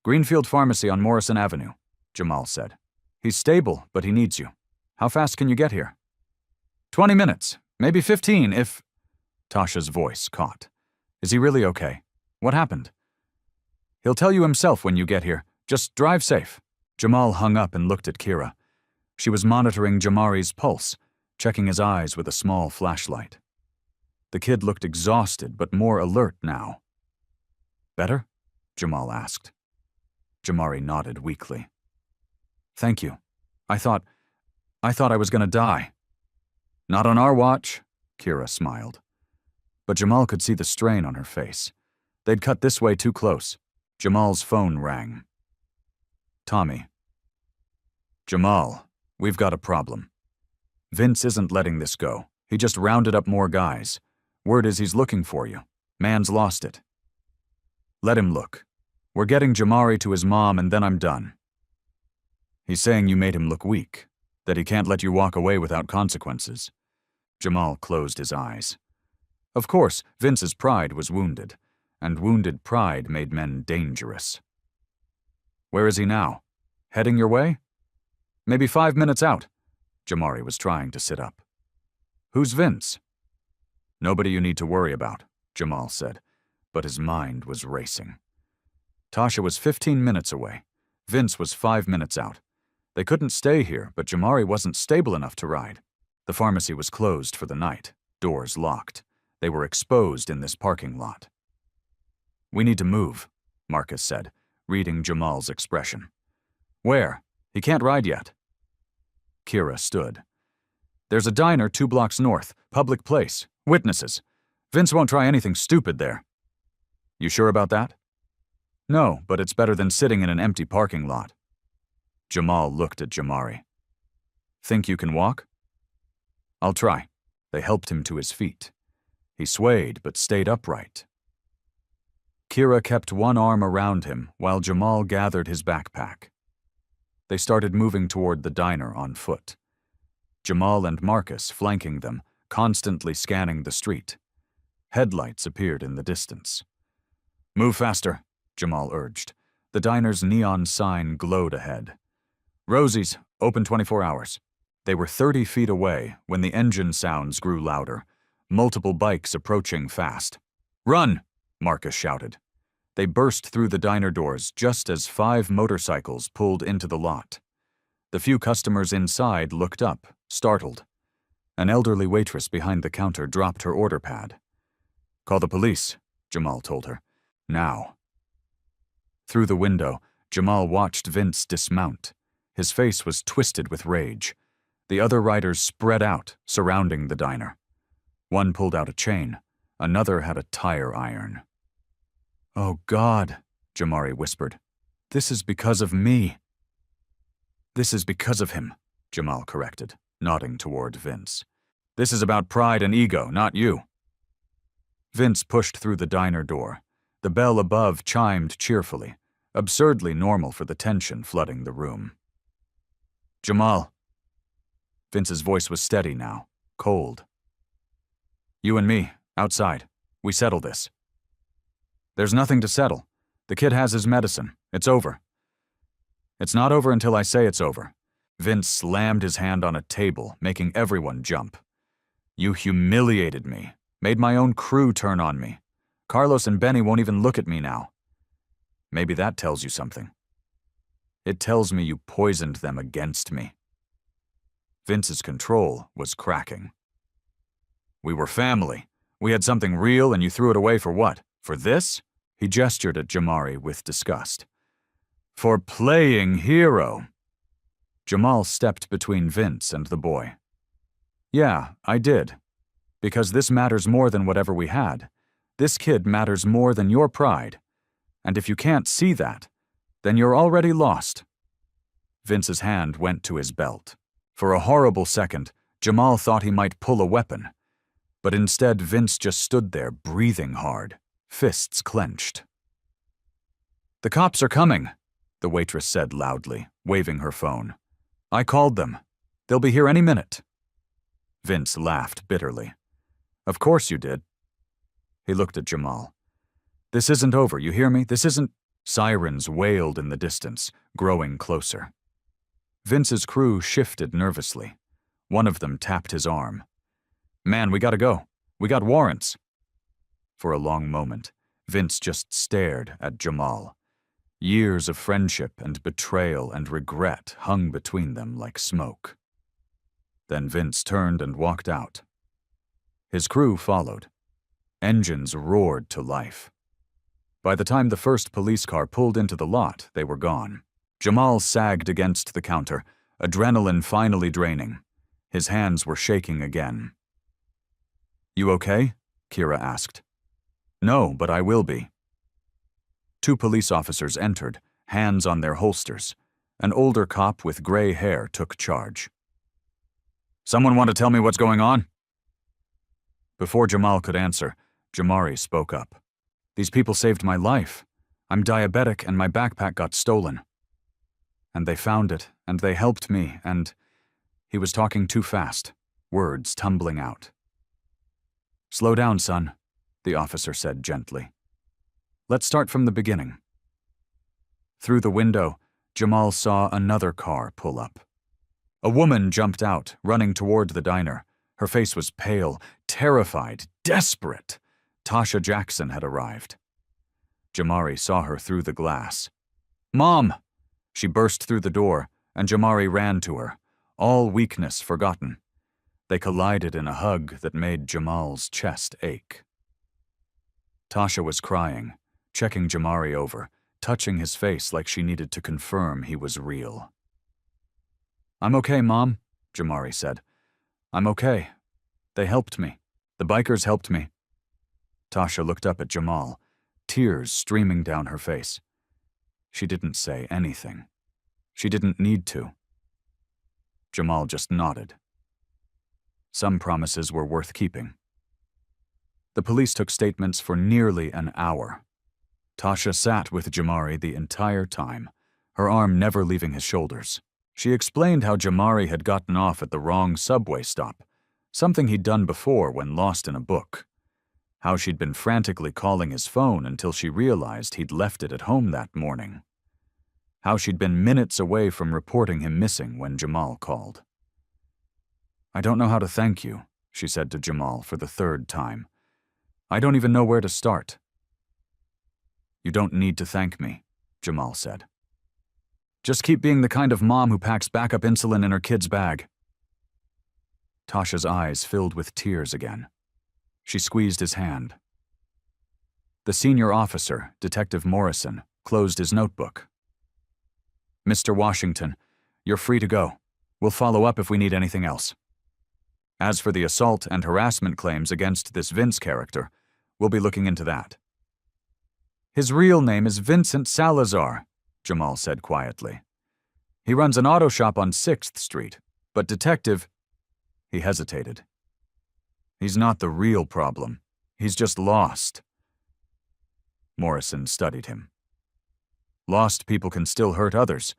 Greenfield Pharmacy on Morrison Avenue, Jamal said. He's stable, but he needs you. How fast can you get here? 20 minutes, maybe 15 if... Tasha's voice caught. Is he really okay? What happened? He'll tell you himself when you get here. Just drive safe. Jamal hung up and looked at Kira. She was monitoring Jamari's pulse, checking his eyes with a small flashlight. The kid looked exhausted, but more alert now. Better? Jamal asked. Jamari nodded weakly. Thank you. I thought I was gonna die. Not on our watch, Kira smiled. But Jamal could see the strain on her face. They'd cut this way too close. Jamal's phone rang. Tommy. Jamal, we've got a problem. Vince isn't letting this go. He just rounded up more guys. Word is he's looking for you. Man's lost it. Let him look. We're getting Jamari to his mom and then I'm done. He's saying you made him look weak, that he can't let you walk away without consequences. Jamal closed his eyes. Of course, Vince's pride was wounded, and wounded pride made men dangerous. Where is he now? Heading your way? Maybe 5 minutes out. Jamari was trying to sit up. Who's Vince? Nobody you need to worry about, Jamal said, but his mind was racing. Tasha was 15 minutes away. Vince was 5 minutes out. They couldn't stay here, but Jamari wasn't stable enough to ride. The pharmacy was closed for the night, doors locked. They were exposed in this parking lot. We need to move, Marcus said, reading Jamal's expression. Where? He can't ride yet. Kira stood. There's a diner 2 blocks north, public place, witnesses. Vince won't try anything stupid there. You sure about that? No, but it's better than sitting in an empty parking lot. Jamal looked at Jamari. Think you can walk? I'll try. They helped him to his feet. He swayed but stayed upright. Kira kept one arm around him while Jamal gathered his backpack. They started moving toward the diner on foot. Jamal and Marcus flanking them, constantly scanning the street. Headlights appeared in the distance. Move faster, Jamal urged. The diner's neon sign glowed ahead. Rosie's, open 24 hours. They were 30 feet away when the engine sounds grew louder, multiple bikes approaching fast. "Run!" Marcus shouted. They burst through the diner doors just as 5 motorcycles pulled into the lot. The few customers inside looked up, startled. An elderly waitress behind the counter dropped her order pad. "Call the police," Jamal told her. "Now." Through the window, Jamal watched Vince dismount. His face was twisted with rage. The other riders spread out, surrounding the diner. One pulled out a chain. Another had a tire iron. "Oh God," Jamari whispered. "This is because of me." "This is because of him," Jamal corrected, nodding toward Vince. "This is about pride and ego, not you." Vince pushed through the diner door. The bell above chimed cheerfully, absurdly normal for the tension flooding the room. "Jamal." Vince's voice was steady now, cold. "You and me, outside. We settle this." "There's nothing to settle. The kid has his medicine. It's over." "It's not over until I say it's over." Vince slammed his hand on a table, making everyone jump. "You humiliated me, made my own crew turn on me. Carlos and Benny won't even look at me now." "Maybe that tells you something." "It tells me you poisoned them against me." Vince's control was cracking. "We were family. We had something real and you threw it away for what? For this?" He gestured at Jamari with disgust. "For playing hero." Jamal stepped between Vince and the boy. "Yeah, I did. Because this matters more than whatever we had. This kid matters more than your pride. And if you can't see that, then you're already lost." Vince's hand went to his belt. For a horrible second, Jamal thought he might pull a weapon. But instead, Vince just stood there, breathing hard, fists clenched. "The cops are coming," the waitress said loudly, waving her phone. "I called them. They'll be here any minute." Vince laughed bitterly. "Of course you did." He looked at Jamal. "This isn't over, you hear me? This isn't—" Sirens wailed in the distance, growing closer. Vince's crew shifted nervously. One of them tapped his arm. "Man, we gotta go. We got warrants." For a long moment, Vince just stared at Jamal. Years of friendship and betrayal and regret hung between them like smoke. Then Vince turned and walked out. His crew followed. Engines roared to life. By the time the first police car pulled into the lot, they were gone. Jamal sagged against the counter, adrenaline finally draining. His hands were shaking again. "You okay?" Kira asked. "No, but I will be." 2 police officers entered, hands on their holsters. An older cop with gray hair took charge. "Someone want to tell me what's going on?" Before Jamal could answer, Jamari spoke up. "These people saved my life. I'm diabetic and my backpack got stolen. And they found it, and they helped me, and—" He was talking too fast, words tumbling out. "Slow down, son," the officer said gently. "Let's start from the beginning." Through the window, Jamal saw another car pull up. A woman jumped out, running toward the diner. Her face was pale, terrified, desperate. Tasha Jackson had arrived. Jamari saw her through the glass. "Mom!" She burst through the door, and Jamari ran to her, all weakness forgotten. They collided in a hug that made Jamal's chest ache. Tasha was crying, checking Jamari over, touching his face like she needed to confirm he was real. "I'm okay, Mom," Jamari said. "I'm okay. They helped me. The bikers helped me." Tasha looked up at Jamal, tears streaming down her face. She didn't say anything. She didn't need to. Jamal just nodded. Some promises were worth keeping. The police took statements for nearly an hour. Tasha sat with Jamari the entire time, her arm never leaving his shoulders. She explained how Jamari had gotten off at the wrong subway stop, something he'd done before when lost in a book. How she'd been frantically calling his phone until she realized he'd left it at home that morning. How she'd been minutes away from reporting him missing when Jamal called. I don't know how to thank you, she said to Jamal for the third time. I don't even know where to start. You don't need to thank me, Jamal said. Just keep being the kind of mom who packs backup insulin in her kid's bag. Tasha's eyes filled with tears again. She squeezed his hand. The senior officer, Detective Morrison, closed his notebook. Mr. Washington, you're free to go. We'll follow up if we need anything else. As for the assault and harassment claims against this Vince character, we'll be looking into that. His real name is Vincent Salazar, Jamal said quietly. He runs an auto shop on 6th Street, but Detective... He hesitated. He's not the real problem. He's just lost. Morrison studied him. Lost people can still hurt others.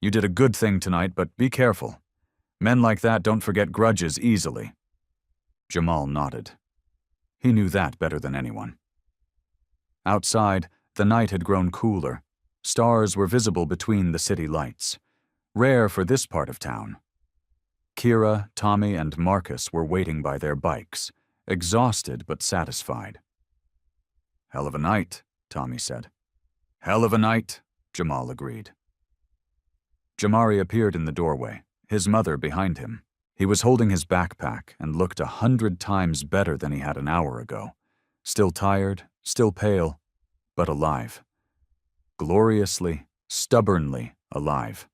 You did a good thing tonight, but be careful. Men like that don't forget grudges easily. Jamal nodded. He knew that better than anyone. Outside, the night had grown cooler. Stars were visible between the city lights. Rare for this part of town. Kira, Tommy, and Marcus were waiting by their bikes, exhausted but satisfied. Hell of a night, Tommy said. Hell of a night, Jamal agreed. Jamari appeared in the doorway, his mother behind him. He was holding his backpack and looked 100 times better than he had an hour ago. Still tired, still pale, but alive. Gloriously, stubbornly alive.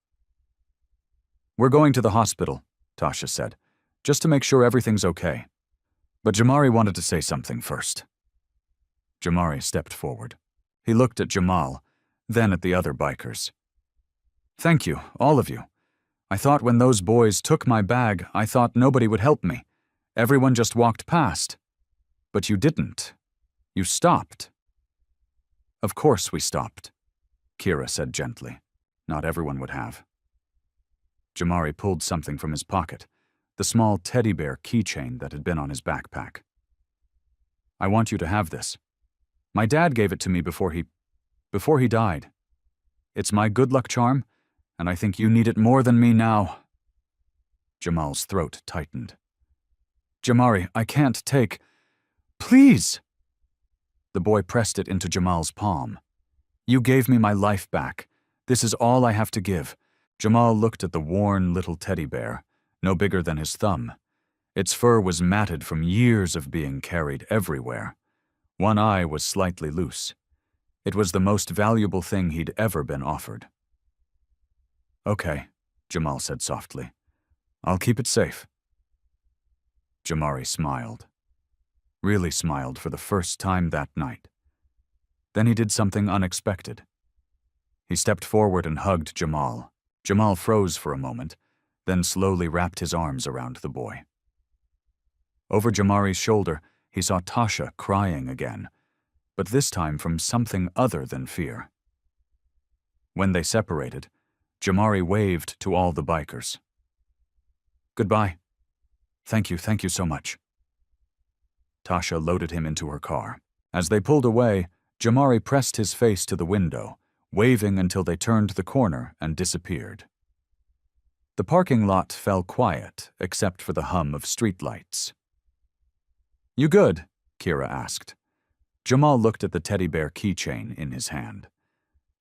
We're going to the hospital, Tasha said, just to make sure everything's okay. But Jamari wanted to say something first. Jamari stepped forward. He looked at Jamal, then at the other bikers. Thank you, all of you. I thought when those boys took my bag, I thought nobody would help me. Everyone just walked past. But you didn't. You stopped. Of course we stopped, Kira said gently. Not everyone would have. Jamari pulled something from his pocket, the small teddy bear keychain that had been on his backpack. I want you to have this. My dad gave it to me before he died. It's my good luck charm, and I think you need it more than me now. Jamal's throat tightened. Jamari, I can't take... Please! The boy pressed it into Jamal's palm. You gave me my life back. This is all I have to give. Jamal looked at the worn little teddy bear, no bigger than his thumb. Its fur was matted from years of being carried everywhere. One eye was slightly loose. It was the most valuable thing he'd ever been offered. Okay, Jamal said softly. I'll keep it safe. Jamari smiled. Really smiled for the first time that night. Then he did something unexpected. He stepped forward and hugged Jamal. Jamal froze for a moment, then slowly wrapped his arms around the boy. Over Jamari's shoulder, he saw Tasha crying again, but this time from something other than fear. When they separated, Jamari waved to all the bikers. Goodbye. Thank you so much. Tasha loaded him into her car. As they pulled away, Jamari pressed his face to the window, waving until they turned the corner and disappeared. The parking lot fell quiet, except for the hum of streetlights. You good? Kira asked. Jamal looked at the teddy bear keychain in his hand,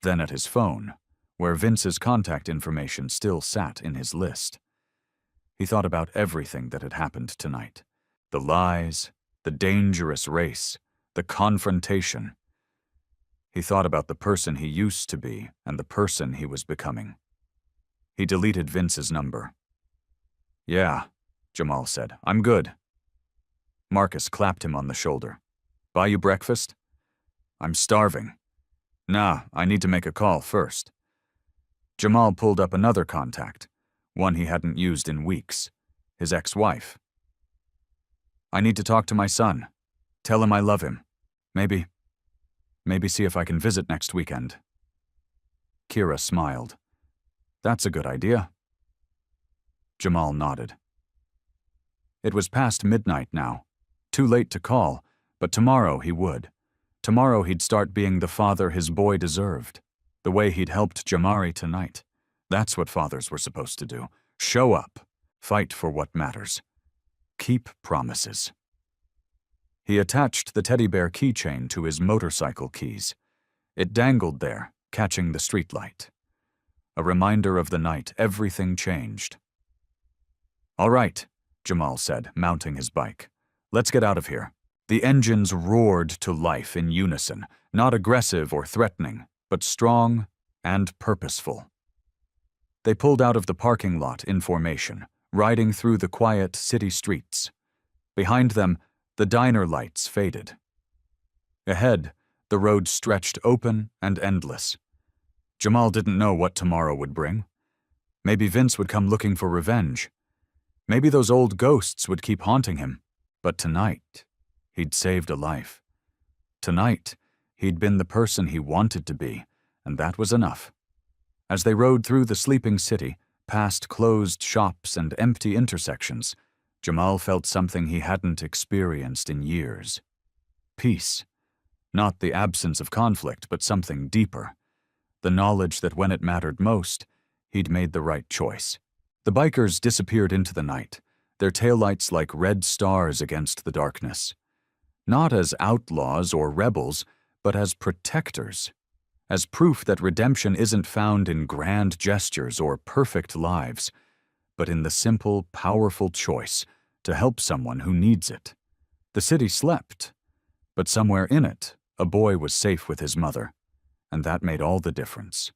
then at his phone, where Vince's contact information still sat in his list. He thought about everything that had happened tonight. The lies, the dangerous race, the confrontation. He thought about the person he used to be and the person he was becoming. He deleted Vince's number. Yeah, Jamal said. I'm good. Marcus clapped him on the shoulder. Buy you breakfast? I'm starving. Nah, I need to make a call first. Jamal pulled up another contact, one he hadn't used in weeks, his ex-wife. I need to talk to my son. Tell him I love him. Maybe see if I can visit next weekend. Kira smiled. That's a good idea. Jamal nodded. It was past midnight now. Too late to call, but tomorrow he would. Tomorrow he'd start being the father his boy deserved, the way he'd helped Jamari tonight. That's what fathers were supposed to do. Show up. Fight for what matters. keep promises. He attached the teddy bear keychain to his motorcycle keys. It dangled there, catching the streetlight. A reminder of the night everything changed. "All right," Jamal said, mounting his bike. "Let's get out of here." The engines roared to life in unison, not aggressive or threatening, but strong and purposeful. They pulled out of the parking lot in formation, riding through the quiet city streets. Behind them, the diner lights faded. Ahead, the road stretched open and endless. Jamal didn't know what tomorrow would bring. Maybe Vince would come looking for revenge. Maybe those old ghosts would keep haunting him. But tonight, he'd saved a life. Tonight, he'd been the person he wanted to be, and that was enough. As they rode through the sleeping city, past closed shops and empty intersections, Jamal felt something he hadn't experienced in years. Peace. Not the absence of conflict, but something deeper. The knowledge that when it mattered most, he'd made the right choice. The bikers disappeared into the night, their taillights like red stars against the darkness. Not as outlaws or rebels, but as protectors. As proof that redemption isn't found in grand gestures or perfect lives, but in the simple, powerful choice to help someone who needs it. The city slept, but somewhere in it, a boy was safe with his mother, and that made all the difference.